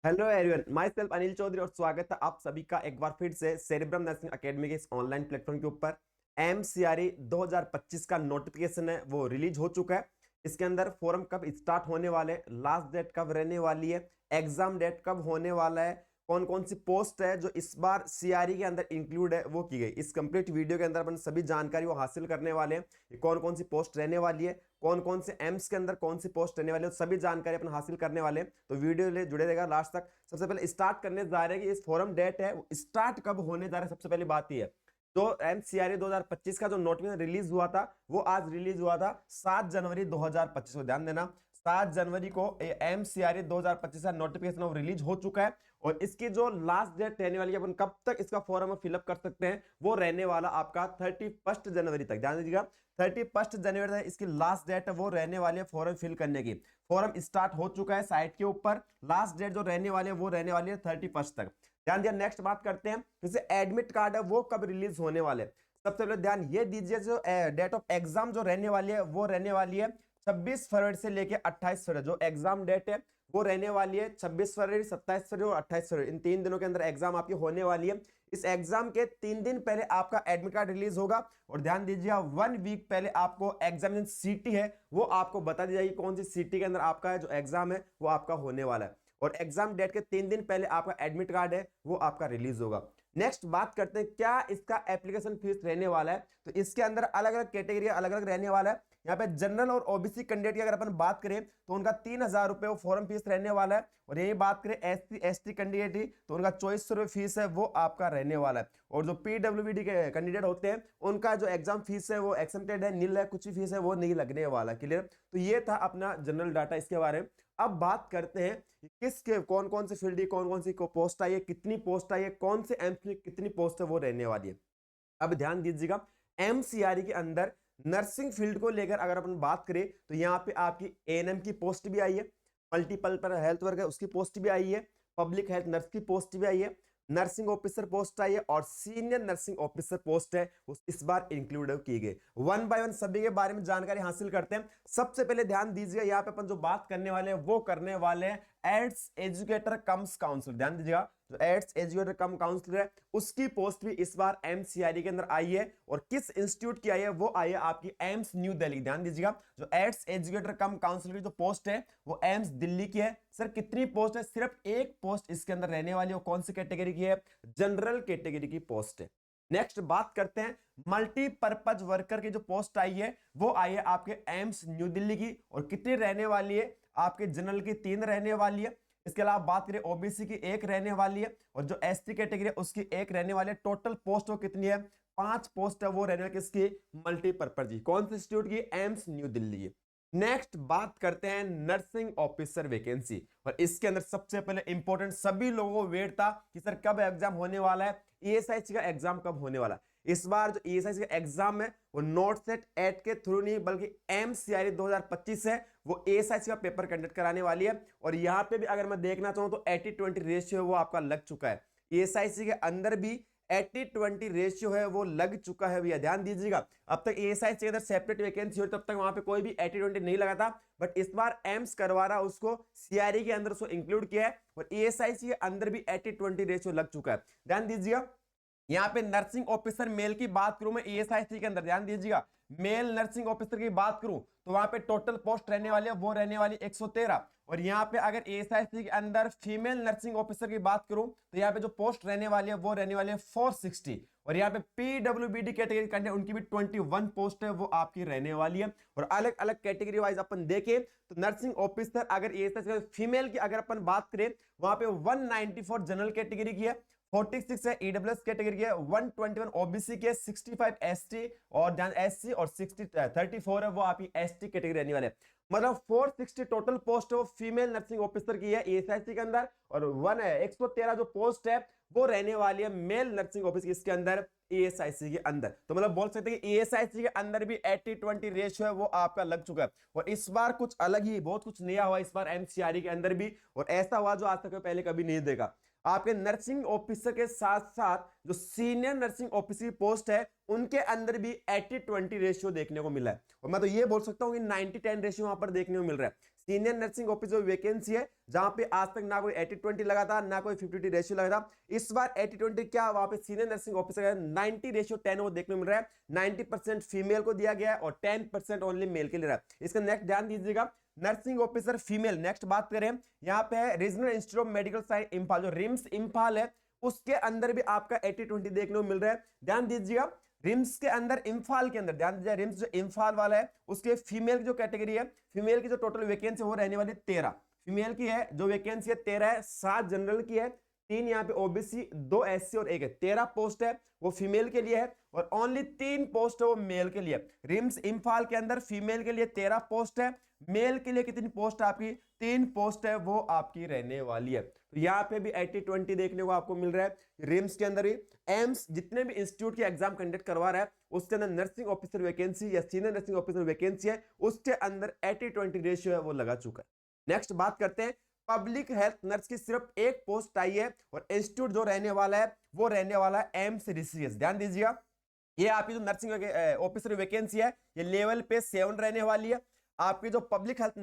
Hello everyone, myself Anil Chaudhary और स्वागत है आप सभी का एक बार फिर से सेरेब्रम नर्सिंग एकेडमी के इस ऑनलाइन प्लेटफॉर्म के ऊपर। एमसीआरई 2025 का नोटिफिकेशन है वो रिलीज हो चुका है। इसके अंदर फोरम कब स्टार्ट होने वाले, लास्ट डेट कब रहने वाली है, एग्जाम डेट कब होने वाला है, कौन कौन सी पोस्ट है जो इस बार सीआरई के अंदर इंक्लूड है वो की गई। इस कंप्लीट वीडियो के अंदर अपन सभी जानकारी वो हासिल करने वाले हैं। कौन कौन सी पोस्ट रहने वाली है, कौन कौन से एम्स के अंदर कौन सी पोस्ट रहने वाली है, सभी जानकारी अपन हासिल करने वाले हैं। तो वीडियो ले जुड़े रहेगा लास्ट तक। सबसे पहले स्टार्ट करने जा रहे हैं कि इस फोरम डेट है स्टार्ट कब होने जा रहा है। सबसे पहली बात यह है तो एमसीआरए 2025 का जो नोटिफिकेशन रिलीज हुआ था वो आज रिलीज हुआ था 7 जनवरी 2025 को। ध्यान देना, 7 जनवरी को एमसीआरए 2025 का नोटिफिकेशन रिलीज हो चुका है। और इसकी जो लास्ट डेट रहने वाली है, अपन कब तक इसका फॉर्म फिलअप कर सकते हैं, वो रहने वाला आपका 31 जनवरी तक। ध्यान दीजिएगा, 31 जनवरी तक इसकी लास्ट डेट है वो रहने वाली है फॉर्म फिल करने की। फॉर्म स्टार्ट हो चुका है साइट के ऊपर, लास्ट डेट जो रहने वाली है वो रहने वाली है 31 तक। ध्यान दिया। नेक्स्ट बात करते हैं जैसे एडमिट कार्ड है वो कब रिलीज होने वाले। सबसे पहले ध्यान ये दीजिए, जो डेट ऑफ एग्जाम जो रहने वाली है वो रहने वाली है 26 फरवरी से लेके 28 फरवरी। जो एग्जाम डेट है वो रहने वाली है 26 फरवरी, 27 फरवरी और 28 फरवरी। इन 3 दिनों के अंदर एग्जाम आपकी होने वाली है। इस एग्जाम के 3 दिन पहले आपका एडमिट कार्ड रिलीज होगा। और ध्यान दीजिए 1 वीक पहले आपको एग्जामिनेशन सीटी है वो आपको बता दी जाएगी कौन सी सीटी के अंदर आपका जो एग्जाम है वो आपका होने वाला है। और एग्जाम डेट के 3 दिन पहले आपका एडमिट कार्ड है वो आपका रिलीज होगा। नेक्स्ट बात करते हैं क्या इसका एप्लीकेशन फीस रहने वाला है। तो इसके अंदर अलग अलग कैटेगरी अलग अलग रहने वाला है। यहाँ पे जनरल और ओबीसी कैंडिडेट की अगर अपन बात करें तो उनका 3,000 रुपए वो फॉर्म फीस रहने वाला है। और यही बात करें एससी एसटी कैंडिडेट की तो उनका 2400 रुपए फीस है वो आपका रहने वाला है। और जो पीडब्ल्यूबीडी के कैंडिडेट होते हैं उनका जो एग्जाम फीस है वो एक्सेप्टेड है, नील है, कुछ भी फीस है वो नहीं लगने वाला। क्लियर। तो ये था अपना जनरल डाटा इसके बारे में। अब बात करते हैं किसके कौन कौन से फील्ड, कौन कौन सी पोस्ट आई है, कितनी पोस्ट आई है, कौन से एम्स में कितनी पोस्ट है वो रहने वाली है। अब ध्यान दीजिएगा, एमसीआरई के अंदर नर्सिंग फील्ड को लेकर अगर अपन बात करें तो यहां पे आपकी एएनएम की पोस्ट भी आई है, मल्टीपल पर हेल्थ वर्कर उसकी पोस्ट भी आई है, पब्लिक हेल्थ नर्स की पोस्ट भी आई है, नर्सिंग ऑफिसर पोस्ट आई है और सीनियर नर्सिंग ऑफिसर पोस्ट है वो इस बार इंक्लूड की गई। वन बाय वन सभी के बारे में जानकारी हासिल करते हैं। सबसे पहले ध्यान दीजिएगा, यहाँ पे अपन जो बात करने वाले हैं वो करने वाले हैं एड्स एजुकेटर कम्स काउंसिलर। ध्यान दीजिएगा, जो एड्स एजुकेटर कम काउंसिलर है उसकी पोस्ट भी इस बार एमसीआरई के अंदर आई है। और किस इंस्टीट्यूट की आई है, वो आई है आपकी एम्स न्यू दिल्ली। ध्यान दीजिएगा, जो एड्स एजुकेटर कम काउंसिलर की जो पोस्ट है वो एम्स दिल्ली की है। सर कितनी पोस्ट है, सिर्फ एक पोस्ट इसके अंदर रहने वाली है। कौन सी कैटेगरी की है, जनरल कैटेगरी की पोस्ट है। नेक्स्ट बात करते हैं मल्टीपर्पज वर्कर की जो पोस्ट आई है वो आई है आपके एम्स न्यू दिल्ली की। और कितनी रहने वाली है, आपके जनरल की 3 रहने वाली है। इसके अलावा बात करें ओबीसी की 1 रहने वाली है और जो एसटी कैटेगरी है उसकी 1 रहने वाली है। टोटल पोस्ट वो कितनी है, 5 पोस्ट है वो रहने वाली किसकी, मल्टीपर्पज की। कौन से इंस्टीट्यूट की, एम्स न्यू दिल्ली की। नेक्स्ट बात करते हैं नर्सिंग ऑफिसर वैकेंसी। और इसके अंदर सबसे पहले इंपॉर्टेंट सभी लोगों को वेट था कि सर कब एग्जाम होने वाला है, ईएसआईसी का एग्जाम कब होने वाला है। इस बार जो ईएसआईसी का एग्जाम है वो नॉट सेट एट के थ्रू नहीं बल्कि एमसीआरई 2025 है वो ईएसआईसी का पेपर कंडक्ट कराने वाली है। और यहां पे भी अगर मैं देखना चाहूं तो 80-20 रेशियो वो आपका लग चुका है। ईएसआईसी के अंदर भी 80-20 रेशियो है वो लग चुका है भैया। ध्यान दीजिएगा, अब तक एएसआईसी के अंदर सेपरेट वैकेंसी हो तब तक वहां पे कोई भी 80-20 नहीं लगा था। बट इस बार एम्स करवा रहा उसको सीआरई के अंदर उसको इंक्लूड किया है और एएसआईसी के अंदर भी 80-20 रेशियो लग चुका है। ध्यान दीजिएगा, यहां पे नर्सिंग ऑफिसर मेल की बात करूं मैं ईएसआईसी के अंदर, ध्यान दीजिएगा मेल नर्सिंग ऑफिसर की बात करूं तो वहां पे टोटल पोस्ट रहने वाली है वो रहने वाली 113। और यहां पे अगर एएसआईसी के अंदर फीमेल नर्सिंग ऑफिसर की बात करूं तो यहां पे जो पोस्ट रहने वाली है वो रहने वाली है 460। और यहाँ पे पीडब्ल्यूबीडी कैटेगरी कैंडिडेट उनकी भी 21 पोस्ट है वो आपकी रहने वाली है। और अलग अलग कैटेगरी वाइज अपन देखें तो नर्सिंग ऑफिसर अगर एएसआईसी फीमेल की अगर अपन बात करें वहां पे 194 जनरल कैटेगरी की है, 46 है ईडब्ल्यूएस कैटेगरी के, 121 ओबीसी के, 65 एसटी और एससी और 34 है वो आपकी एसटी कैटेगरी रहने वाले। मतलब 460 टोटल पोस्ट है वो फीमेल नर्सिंग ऑफिसर की है एएसआईसी के अंदर। और 113 जो पोस्ट है वो रहने वाली है मेल नर्सिंग ऑफिसर इसके अंदर एएसआईसी के अंदर। तो मतलब बोल सकते हैं कि एएसआईसी के अंदर भी 80-20 रेशियो है वो आपका लग चुका है। और इस बार कुछ अलग ही, बहुत कुछ नया हुआ इस बार एमसीआरई के अंदर भी। और ऐसा हुआ जो आज तक पहले कभी नहीं देखा। आपके नर्सिंग ऑफिसर के साथ साथ जो सीनियर नर्सिंग ऑफिसर की पोस्ट है उनके अंदर भी 80-20 रेशियो देखने को मिला है। और मैं तो ये बोल सकता हूं कि 90-10 रेशियो वहां पर देखने को मिल रहा है। सीनियर नर्सिंग ऑफिसर वैकेंसी है, जहां पे आज तक ना कोई 80-20 लगा था, ना कोई 50-50 रेशियो लगा था। इस बार 80-20 क्या, वहां पे सीनियर नर्सिंग ऑफिसर 90:10 वो देखने को मिल रहा है। 90% फीमेल को दिया गया है और 10% ओनली मेल के लिए रहा है। इसका नेक्स्ट ध्यान दीजिएगा, नर्सिंग ऑफिसर फीमेल। नेक्स्ट बात करें, यहाँ पे है regional institute of medical science Imphal, जो रिम्स इंफाल है, उसके अंदर भी आपका 80-20 देखने को मिल रहा है। ध्यान दीजिएगा, रिम्स के अंदर, इंफाल के अंदर, ध्यान दीजिए, रिम्स जो इंफाल वाला है उसके फीमेल की जो कैटेगरी है, फीमेल की जो टोटल वैकेंसी वो रहने वाली 13 फीमेल की है। जो वैकेंसी है 13 है, 7 जनरल की है, 3 यहाँ पे ओबीसी, 2 एससी और 1 है। 13 पोस्ट है वो फीमेल के लिए है और ओनली 3 पोस्ट है वो मेल के लिए। रिम्स इंफाल के अंदर फीमेल के लिए 13 पोस्ट है, मेल के लिए कितनी पोस्ट आपकी, 3 पोस्ट है वो आपकी रहने वाली है। तो यहाँ पे भी 80-20 देखने को आपको मिल रहा है। रिम्स के अंदर भी, एम्स जितने भी इंस्टीट्यूट के एग्जाम कंडक्ट करवा रहा है उसके अंदर नर्सिंग ऑफिसर वैकेंसी या सीनियर नर्सिंग ऑफिसर वैकेंसी है, उसके अंदर 80-20 रेशियो है वो लगा चुका है। नेक्स्ट बात करते हैं, पब्लिक हेल्थ नर्स की सिर्फ एक पोस्ट आई है और इंस्टीट्यूट जो रहने वाला है वो रहने वाला है एम्स ऋषिकेश। ध्यान दीजिएगा, ये आपकी जो नर्सिंग ऑफिसर वैकेंसी है ये लेवल पे 7 रहने वाली है। आपकी जो पब्लिक हेल्थ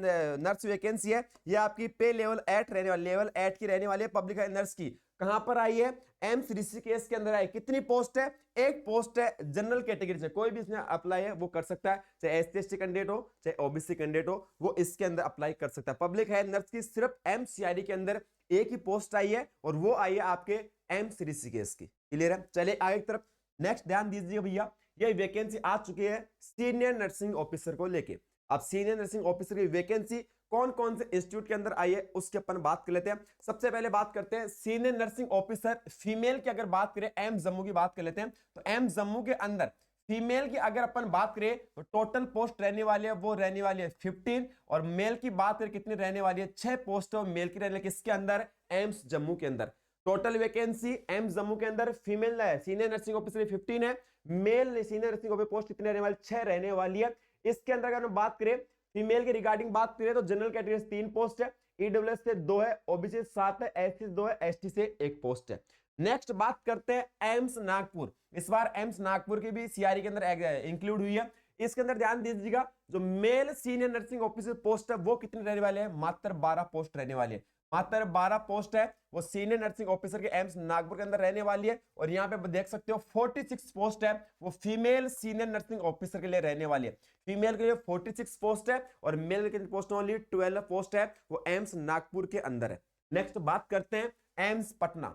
नर्स वैकेंसी है ये आपकी पे लेवल 8 रहने वाली, लेवल 8 की रहने वाली है पब्लिक हेल्थ नर्स की। कहां पर आई है, एम्स ऋषिकेश के अंदर आई। कितनी पोस्ट है, एक पोस्ट है। जनरल कैटेगरी से कोई भी इसमें अप्लाई है वो कर सकता है, चाहे SC/ST कैंडिडेट हो चाहे ओबीसी कैंडिडेट हो, वो इसके अंदर अप्लाई कर सकता है। पब्लिक हेल्थ नर्स की सिर्फ MCRD के अंदर एक ही पोस्ट आई है और वो आई है आपके एम्स ऋषिकेश की। क्लियर है, चलिए आगे की तरफ। नेक्स्ट ध्यान दीजिए भैया, ये वैकेंसी आ चुकी है सीनियर नर्सिंग ऑफिसर को लेके। अब सीनियर नर्सिंग ऑफिसर की वैकेंसी कौन कौन से इंस्टीट्यूट के अंदर आई है उसके अपन बात कर लेते हैं। सबसे पहले बात करते हैं सीनियर नर्सिंग ऑफिसर फीमेल की। अगर बात करें एम्स जम्मू की बात कर लेते हैं, तो एम्स जम्मू के अंदर फीमेल की अगर अपन बात करें तो टोटल पोस्ट रहने वाली है वो रहने वाली है 15 और मेल की बात करें कितनी रहने वाली है, 6 पोस्ट है मेल की रहने वाली। किसके अंदर, एम्स जम्मू के अंदर। टोटल वैकेंसी एम्स जम्मू के अंदर फीमेल है सीनियर नर्सिंग ऑफिसर 15 है, male senior nursing officer post कितनी रहने वाली, 6 रहने वाली है। इसके अंदर अगर हम बात करें फीमेल के रिगार्डिंग बात करें तो जनरल कैटेगरी से 3 पोस्ट है, ईडब्ल्यूएस से 2 है, ओबीसी से 7 है, एससी से 2 है, एसटी से 1 पोस्ट है। नेक्स्ट बात करते हैं एम्स नागपुर। इस बार एम्स नागपुर की भी सीआरई के अंदर इंक्लूड हुई है। इसके अंदर ध्यान दीजिएगा, जो male senior nursing officer post है वो कितने रहने वाले हैं, मात्र 12 पोस्ट रहने वाली है। मात्र 12 पोस्ट है वो सीनियर नर्सिंग ऑफिसर के एम्स नागपुर के अंदर रहने वाली है। और यहाँ पे देख सकते हो 46 पोस्ट है वो फीमेल सीनियर नर्सिंग ऑफिसर के लिए रहने वाली है। फीमेल के लिए 46 पोस्ट है और मेल के कितनी पोस्ट, ओनली 12 पोस्ट है वो एम्स नागपुर के अंदर है। नेक्स्ट बात करते हैं एम्स पटना।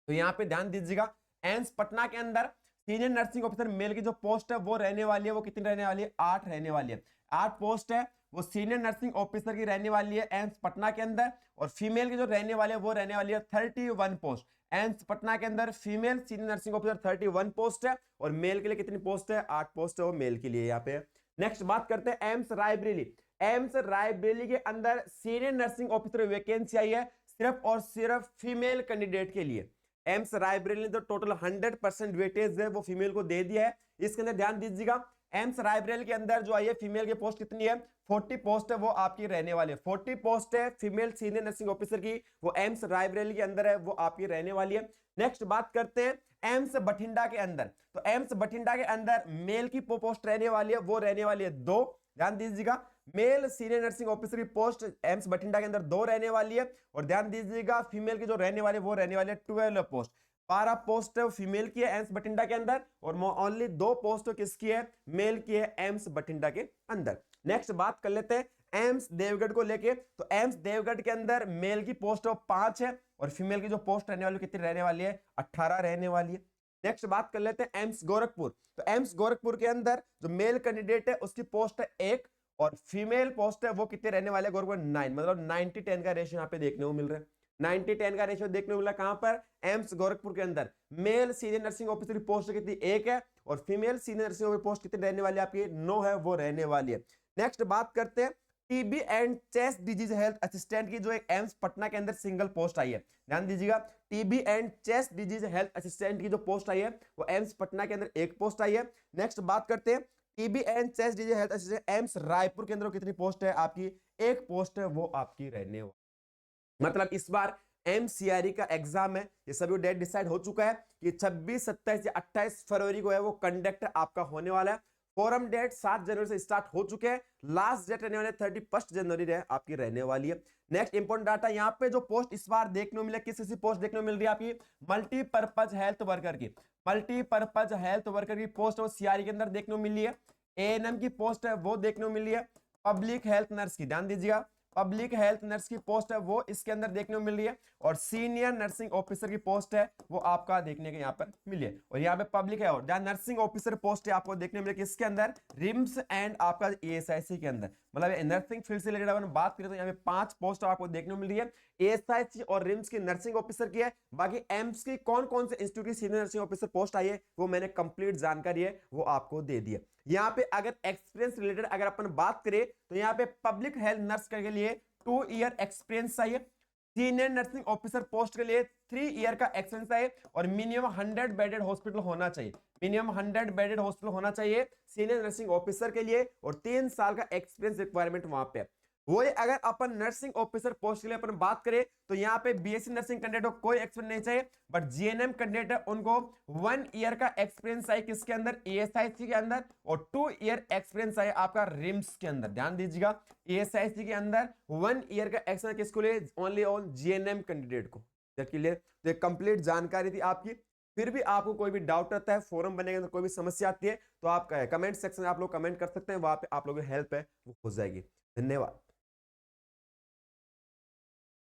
तो यहाँ पे ध्यान दीजिएगा, एम्स पटना के अंदर सीनियर नर्सिंग ऑफिसर मेल की जो पोस्ट है वो रहने वाली है, वो कितनी रहने वाली है, 8 रहने वाली है। 8 पोस्ट है वो सीनियर नर्सिंग ऑफिसर की रहने वाली है एम्स पटना के अंदर। और फीमेल की जो रहने वाली है वो रहने वाली है 31 पोस्ट। एम्स पटना के अंदर female senior nursing officer 31 post है और मेल के लिए कितनी पोस्ट है, 8 पोस्ट है वो मेल के लिए यहाँ पे। नेक्स्ट बात करते हैं एम्स रायबरेली। एम्स रायबरेली के अंदर सीनियर नर्सिंग ऑफिसर वैकेंसी आई है सिर्फ और सिर्फ फीमेल कैंडिडेट के लिए। एम्स रायबरेली ने तो टोटल 100% वेटेज है वो फीमेल को दे दिया है। इसके अंदर ध्यान दीजिएगा, एम्स रायबरेली के अंदर जो आई है फीमेल की पोस्ट कितनी है, 40 पोस्ट है वो आपकी रहने वाली है। 40 पोस्ट है फीमेल सीनियर नर्सिंग ऑफिसर की, वो एम्स रायबरेली के अंदर है, वो आपकी रहने वाली है। नेक्स्ट बात करते हैं एम्स बठिंडा के अंदर। तो एम्स बठिंडा के अंदर मेल की पोस्ट रहने वाली है वो रहने वाली है 2। ध्यान दीजिएगा, मेल सीनियर नर्सिंग ऑफिसर की पोस्ट एम्स बठिंडा के अंदर 2 रहने वाली है। और ध्यान दीजिएगा फीमेल की जो रहने वाली है वो रहने वाली है 12 पोस्ट। 12 पोस्ट फीमेल की है एम्स बठिंडा के अंदर और ओनली 2 पोस्ट किसकी है, मेल की है एम्स बठिंडा के अंदर। नेक्स्ट बात कर लेते हैं एम्स देवगढ़ को लेके। तो एम्स देवगढ़ के अंदर मेल की पोस्ट 5 है और फीमेल की जो पोस्ट रहने वाली कितनी रहने वाली है, 18 रहने वाली है। नेक्स्ट बात कर लेते हैं एम्स गोरखपुर। तो एम्स गोरखपुर के अंदर जो मेल कैंडिडेट है उसकी पोस्ट है 1 और फीमेल पोस्ट है वो कितने रहने वाले, गोरखपुर 9, मतलब 90-10 का रेशियो यहाँ पे देखने को मिल रहा है। 90-10 का रेशियो देखने को मिला कहां पर, एम्स गोरखपुर के अंदर। मेल सीनियर नर्सिंग ऑफिसर की पोस्ट कितनी 1 है और female senior nursing officer post कितनी रहने वाली है आपकी, 9 है वो रहने वाली है। नेक्स्ट बात करते हैं TB and chest disease health assistant की, जो एक एम्स पटना के अंदर सिंगल पोस्ट आई है। ध्यान दीजिएगा, TB and chest disease health assistant की जो पोस्ट आई है वो एम्स पटना के अंदर 1 पोस्ट आई है। नेक्स्ट बात करते हैं TB and chest disease health assistant AIIMS Raipur के अंदर कितनी पोस्ट है आपकी, 1 पोस्ट है वो आपकी रहने वाली। मतलब इस बार एमसीआरई का एग्जाम है, ये सभी डेट डिसाइड हो चुका है कि 26, 27 या 28 फरवरी को है वो कंडक्ट आपका होने वाला है। फॉरम डेट 7 जनवरी से स्टार्ट हो चुके हैं, लास्ट डेट रहने वाले 31 जनवरी है आपकी रहने वाली है। नेक्स्ट इंपॉर्टेंट डाटा, यहाँ पे जो पोस्ट इस बार देखने को मिले, किस पोस्ट देखने को मिल रही है आपकी, मल्टीपर्पज हेल्थ वर्कर की, मल्टीपर्पज हेल्थ वर्कर की पोस्ट वो सीआरई के अंदर देखने को मिली है। एएनएम की पोस्ट है वो देखने को मिली है। पब्लिक हेल्थ नर्स की, ध्यान दीजिएगा, पब्लिक हेल्थ नर्स की पोस्ट है वो इसके अंदर देखने को मिल रही है। और सीनियर नर्सिंग ऑफिसर की पोस्ट है वो आपका देखने के यहाँ पर मिली है। और यहाँ पे पब्लिक है और जहाँ नर्सिंग ऑफिसर पोस्ट है आपको देखने को मिले किसके अंदर, रिम्स एंड आपका एएसआईसी के अंदर। मतलब नर्सिंग फील्ड से रिलेटेड अपन बात करें तो यहाँ पे 5 पोस्ट आपको देखने को मिल रही है। एएसआईसी और रिम्स की नर्सिंग ऑफिसर की है। बाकी एम्स की कौन कौन से इंस्टीट्यूट की सीनियर नर्सिंग ऑफिसर पोस्ट आई है वो मैंने कंप्लीट जानकारी है वो आपको दे दी है। यहाँ पे अगर एक्सपीरियंस रिलेटेड अगर अपन बात करें तो यहाँ पे पब्लिक हेल्थ नर्स के लिए 2 ईयर एक्सपीरियंस चाहिए। सीनियर नर्सिंग ऑफिसर पोस्ट के लिए 3 ईयर का एक्सपीरियंस चाहिए और मिनिमम 100 बेडेड हॉस्पिटल होना चाहिए, मिनिमम 100 बेडेड हॉस्पिटल होना चाहिए सीनियर नर्सिंग ऑफिसर के लिए। और 3 साल का एक्सपीरियंस रिक्वायरमेंट वहां पे। वही अगर अपन नर्सिंग ऑफिसर पोस्ट के लिए अपन बात करें तो यहाँ पे बीएससी नर्सिंग कैंडिडेट को कोई एक्सपीरियंस नहीं चाहिए, बट जीएनएम कैंडिडेट है उनको 1 ईयर का एक्सपीरियंस चाहिए किसके अंदर, एएसआईसी के अंदर। और 2 ईयर एक्सपीरियंस चाहिए आपका रिम्स के अंदर। ध्यान दीजिएगा, एएसआईसी के अंदर 1 ईयर का एक्सपीरियंस किसको लिए, ओनली ऑन जीएनएम कैंडिडेट को। क्लियर, तो ये कंप्लीट जानकारी थी आपकी। फिर भी आपको कोई भी डाउट रहता है, फोरम बनेगा तो कोई भी समस्या आती है तो आप कमेंट सेक्शन में आप लोग कमेंट कर सकते हैं, वहां पे आप लोगों की हेल्प है वो हो जाएगी। धन्यवाद।